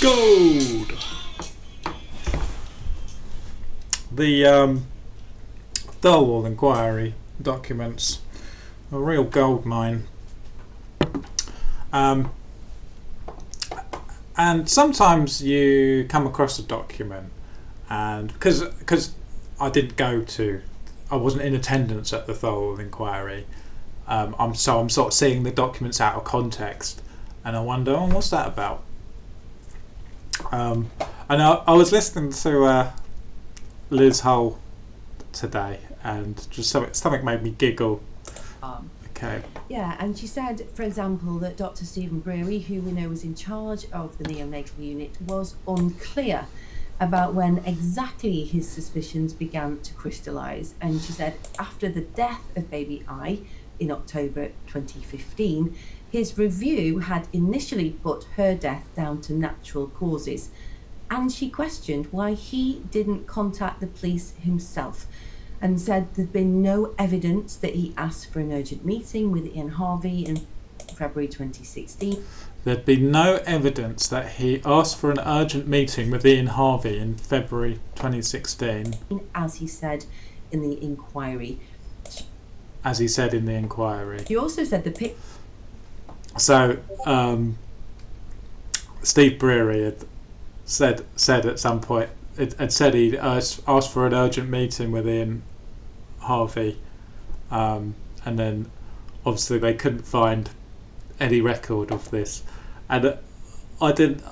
Gold! The Thirlwall inquiry documents, a real gold mine. And sometimes you come across a document, and because I wasn't in attendance at the Thirlwall inquiry, I'm sort of seeing the documents out of context, and I wonder, what's that about? And I was listening to Liz Hull today, and just something made me giggle. Okay. Yeah, and she said, for example, that Dr. Stephen Breary, who we know was in charge of the neonatal unit, was unclear about when exactly his suspicions began to crystallise. And she said after the death of baby I in October 2015, his review had initially put her death down to natural causes. And she questioned why he didn't contact the police himself, and said there'd been no evidence that he asked for an urgent meeting with Ian Harvey in February 2016. There'd been no evidence that he asked for an urgent meeting with Ian Harvey in February 2016. As he said in the inquiry. He also said So, Steve Breary had said at some point, had said he'd asked for an urgent meeting with Ian Harvey, and then obviously they couldn't find any record of this, and I didn't,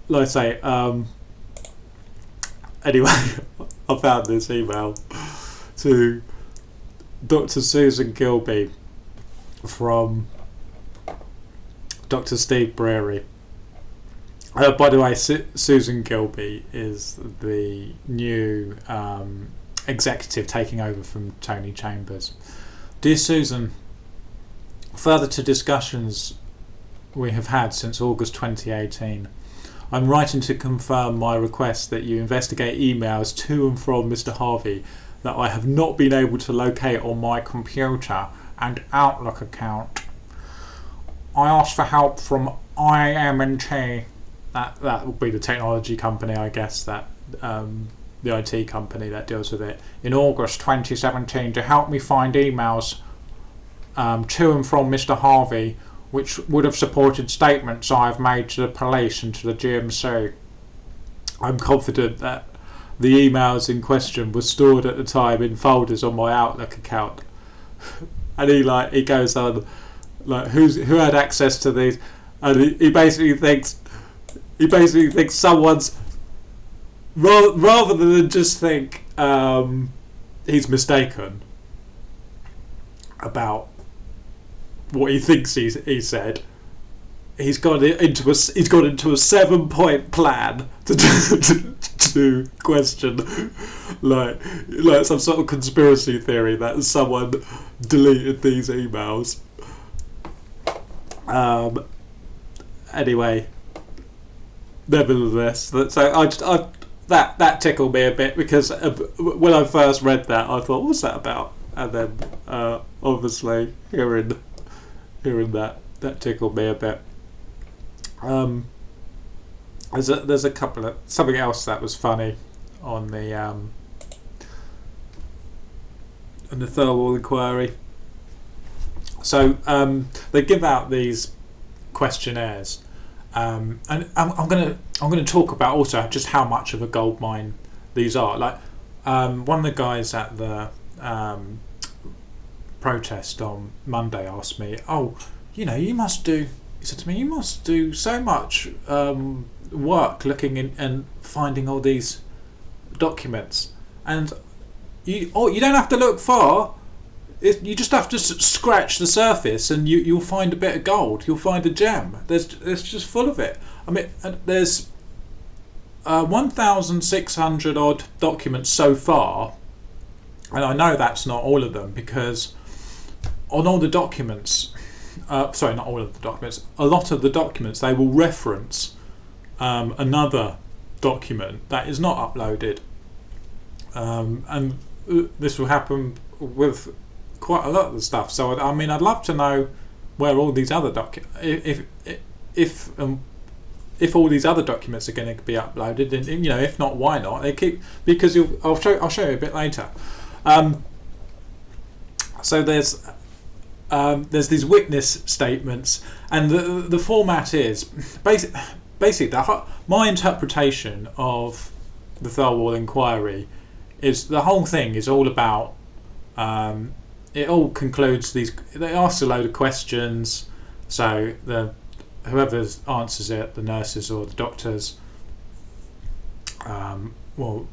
like I say, anyway, I found this email to Dr. Susan Gilby from Dr. Steve Breary. By the way, Susan Gilby is the new executive taking over from Tony Chambers. Dear Susan, further to discussions we have had since August 2018, I'm writing to confirm my request that you investigate emails to and from Mr. Harvey that I have not been able to locate on my computer and Outlook account. I asked for help from IM&T. That would be the technology company, I guess, that the IT company that deals with it, in August 2017 to help me find emails to and from Mr. Harvey which would have supported statements I have made to the police and to the GMC. I'm confident that the emails in question were stored at the time in folders on my Outlook account. And he goes on, like, who had access to these, and he basically thinks someone's, rather than just think he's mistaken about what he thinks he said, he's gone into a 7-point plan to question like some sort of conspiracy theory that someone deleted these emails. Anyway, nevertheless, so that tickled me a bit, because when I first read that, I thought, what's that about? And then obviously hearing that tickled me a bit. There's a couple of something else that was funny on the Thirlwall inquiry. So they give out these questionnaires, and I'm going to talk about also just how much of a gold mine these are. Like one of the guys at the protest on Monday asked me, you must do so much work looking in and finding all these documents, and you don't have to look far. You just have to scratch the surface, and you'll find a bit of gold. You'll find a gem. There's just full of it. I mean, there's 1,600 odd documents so far, and I know that's not all of them, because on all the documents, not all of the documents, a lot of the documents, they will reference another document that is not uploaded, and this will happen with quite a lot of the stuff. So I mean, I'd love to know where all these other documents, if if all these other documents are going to be uploaded, and if not, why not? They keep, because I'll show you a bit later. So there's these witness statements, and the format is basically my interpretation of the Thirlwall inquiry is the whole thing is all about. It all concludes they ask a load of questions, so whoever answers it, the nurses or the doctors, will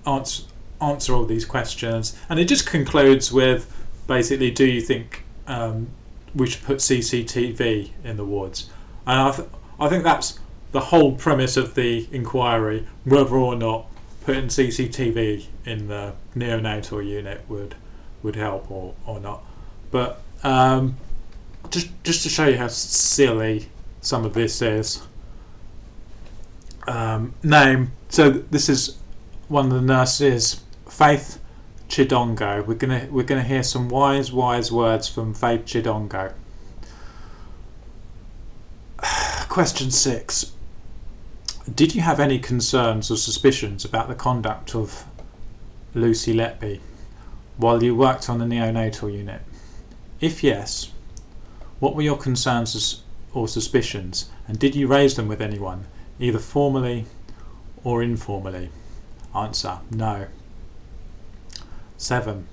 answer all these questions, and it just concludes with basically, do you think we should put CCTV in the wards? And I think that's the whole premise of the inquiry, whether or not putting CCTV in the neonatal unit would help or not. But just to show you how silly some of this is. Name. So this is one of the nurses, Faith Chidongo. We're gonna hear some wise words from Faith Chidongo. Question 6. Did you have any concerns or suspicions about the conduct of Lucy Letby while you worked on the neonatal unit? If yes, what were your concerns or suspicions, and did you raise them with anyone, either formally or informally? Answer: no. 7.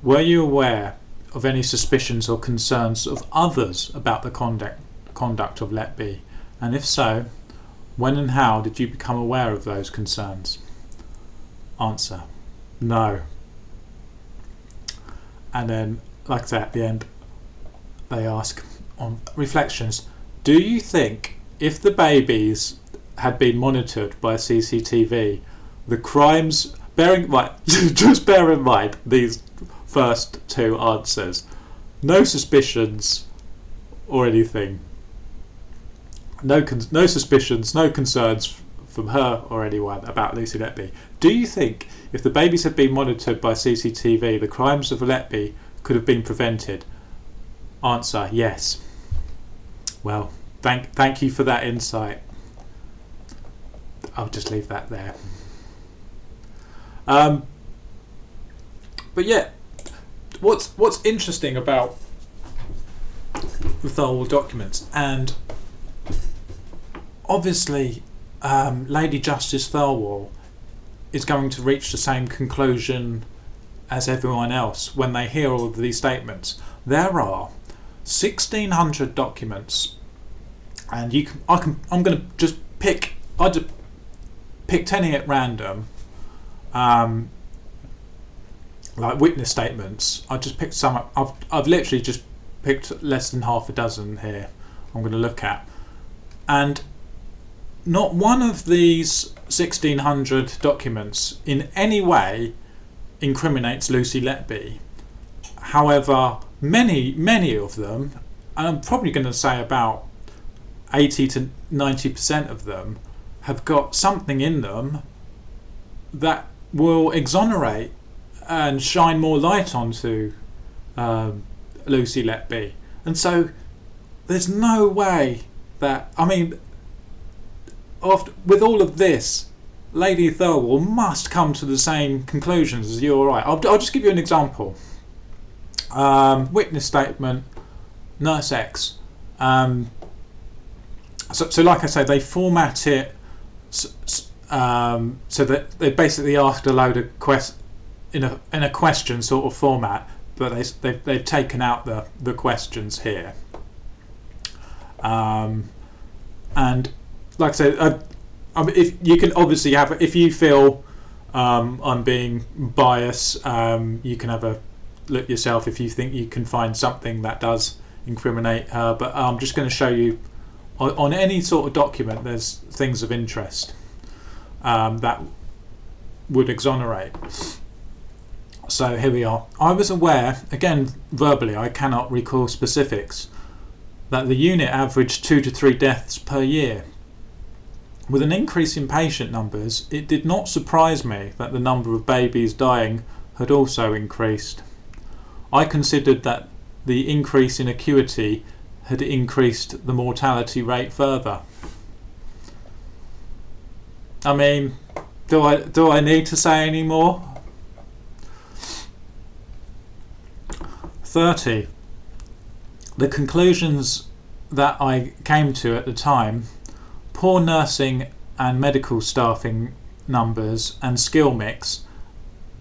Were you aware of any suspicions or concerns of others about the conduct of Letby, and if so, when and how did you become aware of those concerns? Answer: no. And then, like that, at the end, they ask on reflections, do you think if the babies had been monitored by CCTV, the crimes, just bear in mind these first two answers, no suspicions or anything, no suspicions, no concerns from her or anyone about Lucy Letby. Do you think if the babies had been monitored by CCTV, the crimes of Letby could have been prevented? Answer: yes. Well, thank you for that insight. I'll just leave that there. But yeah, what's interesting about the Thirlwall documents, and obviously Lady Justice Thirlwall is going to reach the same conclusion as everyone else when they hear all of these statements. There are 1,600 documents, and I'm going to just pick. I just picked any at random, like witness statements. I just picked some. I've literally just picked less than half a dozen here. I'm going to look at, and not one of these 1,600 documents in any way incriminates Lucy Letby. However, many of them, and I'm probably going to say about 80 to 90% of them, have got something in them that will exonerate and shine more light onto Lucy Letby. And so there's no way that, with all of this, Lady Thirlwall must come to the same conclusions as you or I. I'll just give you an example. Witness statement, Nurse X. So like I say, they format it so that they basically asked a load of in a question sort of format, but they've taken out the questions here. And like I said, if you can obviously if you feel I'm being biased, you can have a look yourself if you think you can find something that does incriminate her. But I'm just going to show you on any sort of document there's things of interest that would exonerate. So here we are. I was aware, again verbally, I cannot recall specifics, that the unit averaged 2 to 3 deaths per year. With an increase in patient numbers, it did not surprise me that the number of babies dying had also increased. I considered that the increase in acuity had increased the mortality rate further. I mean, do I need to say any more? 30. The conclusions that I came to at the time: poor nursing and medical staffing numbers and skill mix,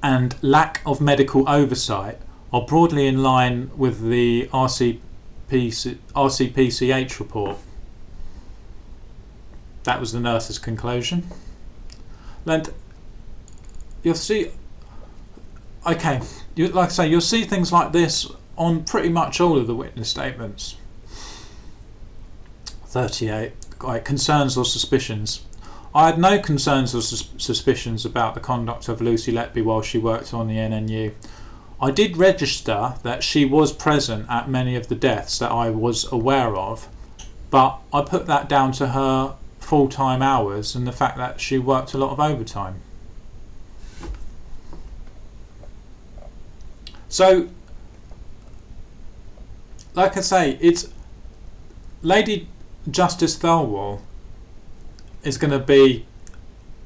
and lack of medical oversight are broadly in line with the RCPCH report. That was the nurse's conclusion. And you'll see, okay, like I say, you'll see things like this on pretty much all of the witness statements. 38. Right, concerns or suspicions. I had no concerns or suspicions about the conduct of Lucy Letby while she worked on the NNU. I did register that she was present at many of the deaths that I was aware of, but I put that down to her full-time hours and the fact that she worked a lot of overtime. So, like I say, it's Lady Justice Thirlwall is going to be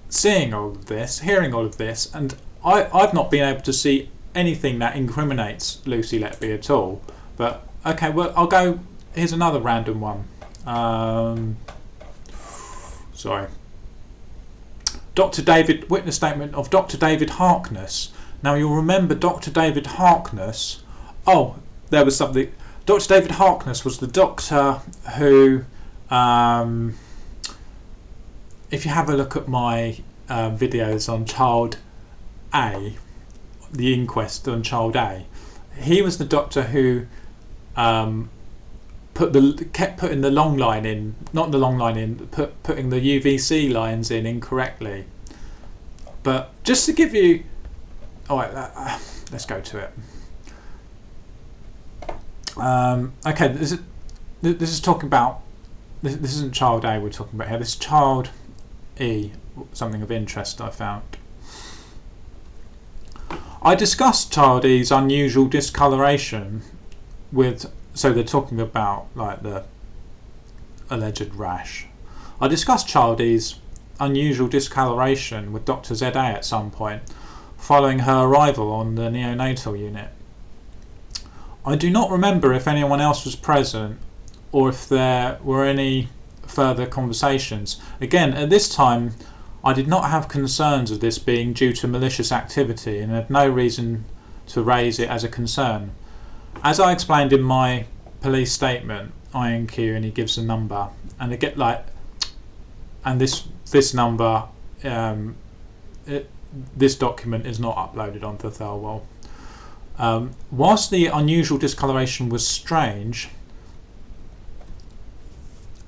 seeing all of this, hearing all of this, and I've not been able to see anything that incriminates Lucy Letby at all. But okay, well, I'll go. Here's another random one. Sorry. Witness statement of Dr. David Harkness. Now you'll remember Dr. David Harkness. Oh, there was something. Dr. David Harkness was the doctor who, if you have a look at my videos on Child A, the inquest on Child A, he was the doctor who kept putting the long line in, not the long line in, putting the UVC lines in incorrectly. But just to give you, let's go to it. Okay, this is talking about. This isn't Child A we're talking about here. This is Child E, something of interest I found. I discussed Child E's unusual discoloration so they're talking about like the alleged rash. I discussed Child E's unusual discoloration with Dr. ZA at some point, following her arrival on the neonatal unit. I do not remember if anyone else was present or if there were any further conversations. Again, at this time, I did not have concerns of this being due to malicious activity and had no reason to raise it as a concern. As I explained in my police statement, INQ, and he gives a number, and this number, this document is not uploaded onto Thirlwall. Whilst the unusual discoloration was strange,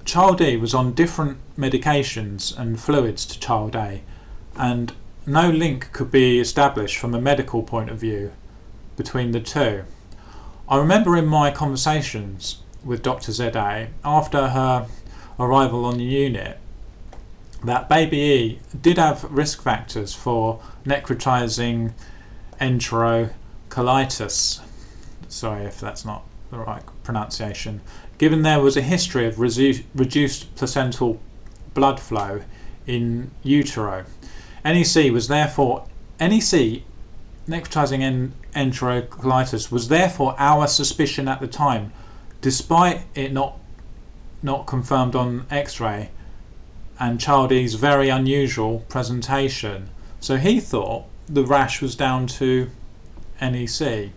Child E was on different medications and fluids to Child A, and no link could be established from a medical point of view between the two. I remember in my conversations with Dr. ZA after her arrival on the unit that baby E did have risk factors for necrotizing enterocolitis. Sorry if that's not the right pronunciation. Given there was a history of reduced placental blood flow in utero, necrotizing enterocolitis was therefore our suspicion at the time, despite it not confirmed on X-ray and Child E's very unusual presentation. So he thought the rash was down to NEC.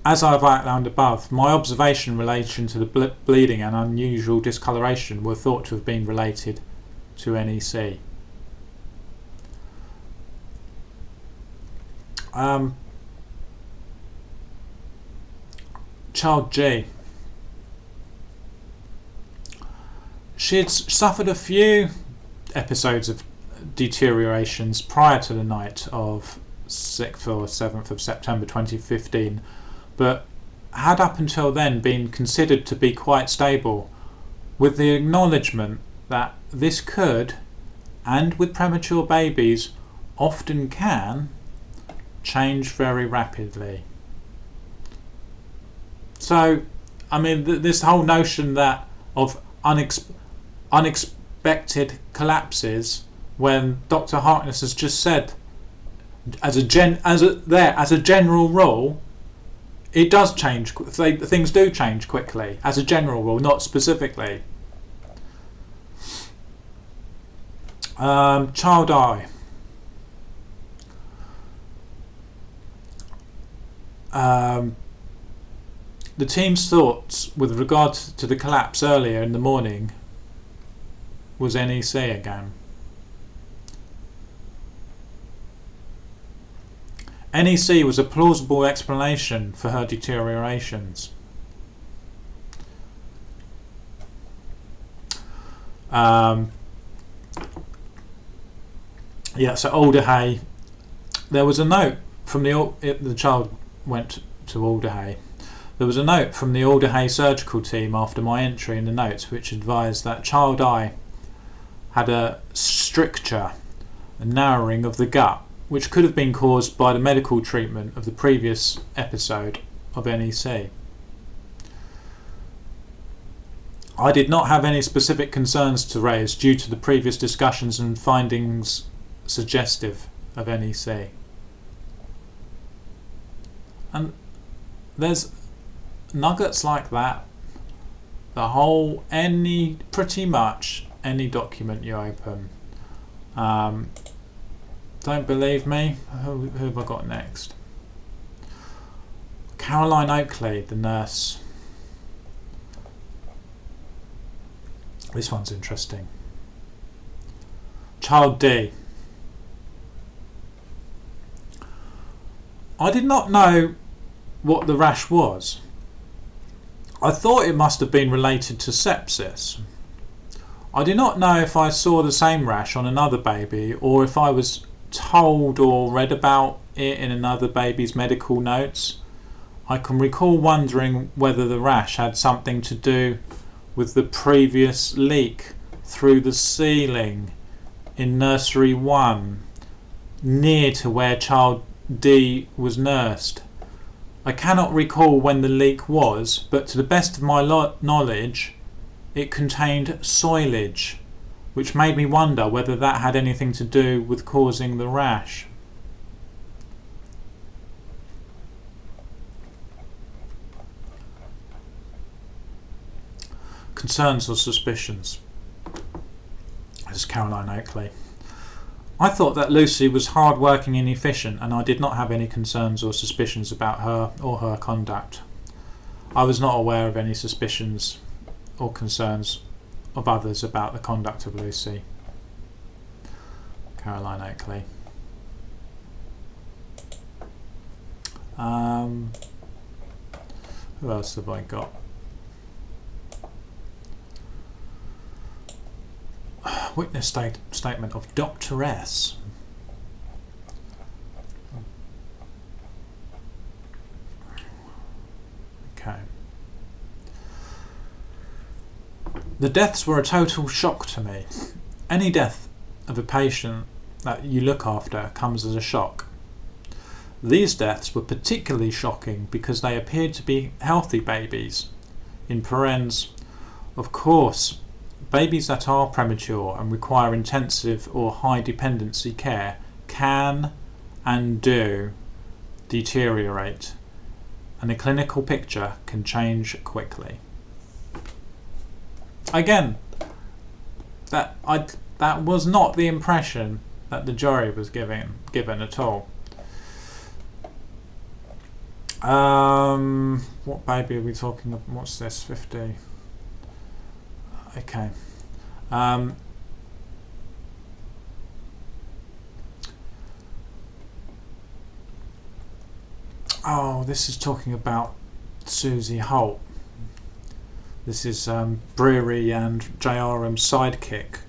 As I've outlined above, my observation in relation to the bleeding and unusual discoloration were thought to have been related to NEC. Child G. She had suffered a few episodes of deteriorations prior to the night of 6th or 7th of September 2015, but had up until then been considered to be quite stable, with the acknowledgement that this could, and with premature babies often can, change very rapidly. So, I mean, this whole notion that of unexpected collapses, when Dr. Harkness has just said, as a general rule, it does change. Things do change quickly, as a general rule, not specifically. Child eye. The team's thoughts with regard to the collapse earlier in the morning was NEC again. NEC was a plausible explanation for her deteriorations. So Alderhay. There was a note from the child went to Alderhay. There was a note from the Alderhay surgical team after my entry in the notes, which advised that child eye had a stricture, a narrowing of the gut, which could have been caused by the medical treatment of the previous episode of NEC. I did not have any specific concerns to raise due to the previous discussions and findings suggestive of NEC. And there's nuggets like that. Pretty much any document you open. Don't believe me? Who have I got next? Caroline Oakley, the nurse. This one's interesting. Child D. I did not know what the rash was. I thought it must have been related to sepsis. I do not know if I saw the same rash on another baby or if I was told or read about it in another baby's medical notes. I can recall wondering whether the rash had something to do with the previous leak through the ceiling in nursery 1 near to where child D was nursed. I cannot recall when the leak was, but to the best of my knowledge it contained soilage, which made me wonder whether that had anything to do with causing the rash. Concerns or suspicions? This is Caroline Oakley. I thought that Lucy was hard-working and efficient, and I did not have any concerns or suspicions about her or her conduct. I was not aware of any suspicions or concerns of others about the conduct of Lucy. Caroline Oakley. Who else have I got? Witness statement of Dr. S. Okay. The deaths were a total shock to me. Any death of a patient that you look after comes as a shock. These deaths were particularly shocking because they appeared to be healthy babies. In parens, of course, babies that are premature and require intensive or high dependency care can and do deteriorate, and the clinical picture can change quickly. Again, that was not the impression that the jury was given at all. What baby are we talking about? What's this? 50. Okay. This is talking about Susie Holt. This is Breary and JRM's sidekick,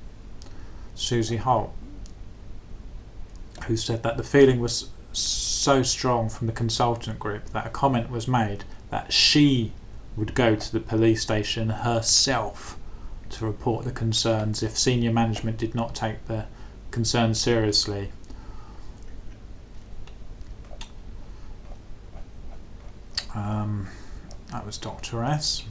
Susie Holt, who said that the feeling was so strong from the consultant group that a comment was made that she would go to the police station herself to report the concerns if senior management did not take the concerns seriously. That was Dr. S.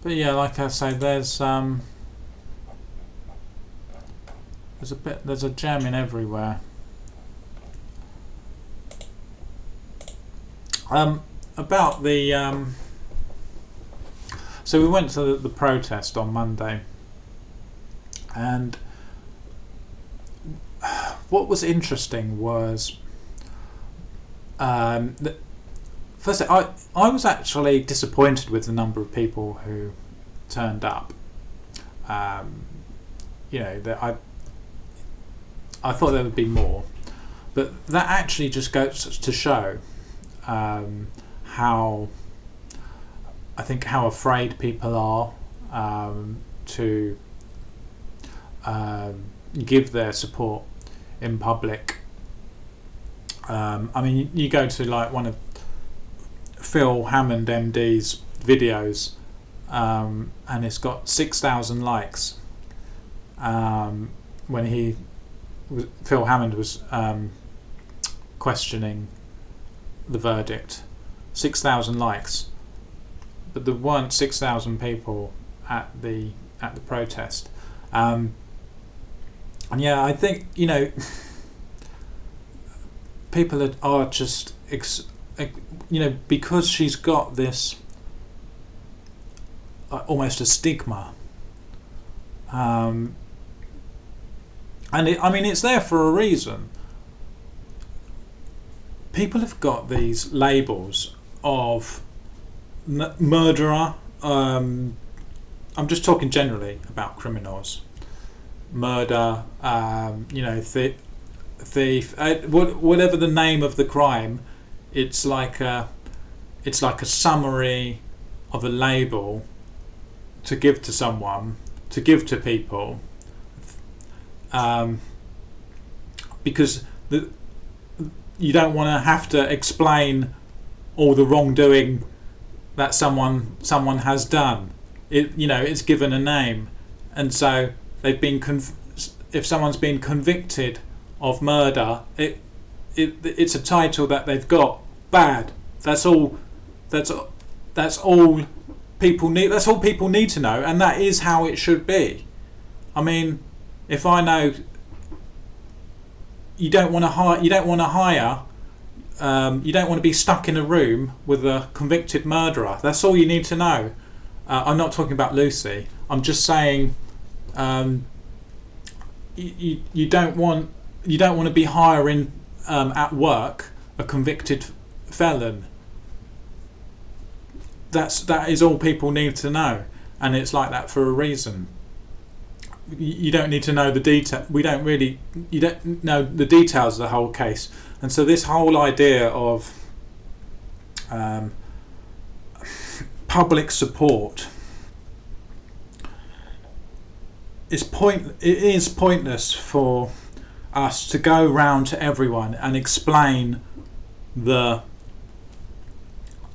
But yeah, like I say, there's a gem in everywhere. About the so we went to the protest on Monday, and what was interesting was first I was actually disappointed with the number of people who turned up. I thought there would be more, but that actually just goes to show how afraid people are to give their support in public. You go to like one of Phil Hammond MD's videos, and it's got 6,000 likes. When Phil Hammond was questioning the verdict, 6,000 likes, but there weren't 6,000 people at the protest. And yeah, I think people are just because she's got this almost a stigma, and it's there for a reason. People have got these labels of murderer. I'm just talking generally about criminals. Murder, thief, whatever the name of the crime. It's like a summary of a label to give to someone, to give to people, because you don't want to have to explain all the wrongdoing that someone has done. It's given a name, and so they've been if someone's been convicted of murder, it's a title that they've got. Bad. That's all people need. That's all people need to know, and that is how it should be. If I know you don't want to hire, you don't want to be stuck in a room with a convicted murderer. That's all you need to know. I'm not talking about Lucy. I'm just saying you don't want to be hiring at work a convicted felon. That is all people need to know, and it's like that for a reason. You don't need to know the detail. You don't know the details of the whole case, and so this whole idea of public support is pointless for us to go round to everyone and explain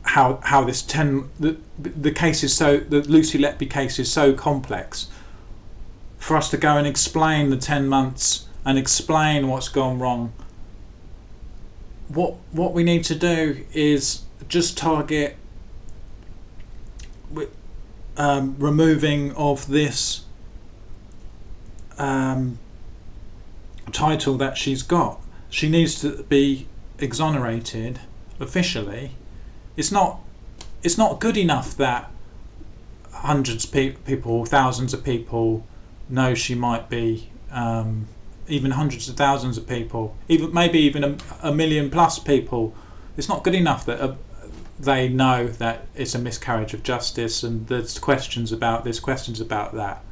how this the case is the Lucy Letby case is so complex. For us to go and explain the 10 months and explain what's gone wrong, what we need to do is just target removing of this title that she's got. She needs to be exonerated officially. It's not good enough that hundreds of people, thousands of people know she might be, even hundreds of thousands of people, maybe even a million plus people. It's not good enough that they know that it's a miscarriage of justice and there's questions about this, questions about that.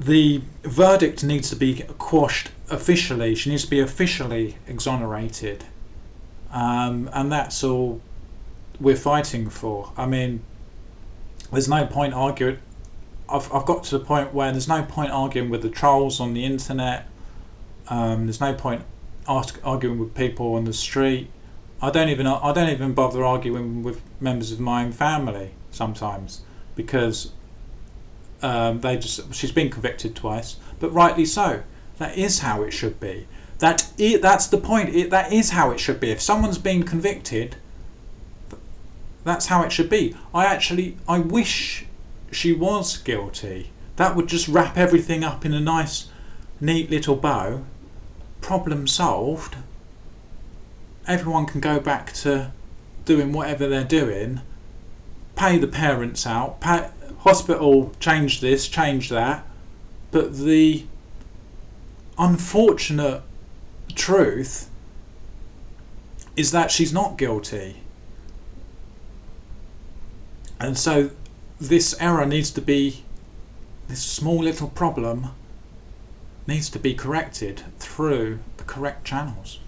The verdict needs to be quashed officially. She needs to be officially exonerated, and that's all we're fighting for. There's no point arguing. I've got to the point where there's no point arguing with the trolls on the internet. There's no point arguing with people on the street. I don't even bother arguing with members of my own family sometimes, because she's been convicted twice, but rightly so. That is how it should be. That's the point. That is how it should be. If someone's been convicted, that's how it should be. I wish she was guilty. That would just wrap everything up in a nice, neat little bow. Problem solved. Everyone can go back to doing whatever they're doing. Pay the parents out. Hospital, change this, change that. But the unfortunate truth is that she's not guilty. And so this error needs to be, this small little problem needs to be corrected through the correct channels.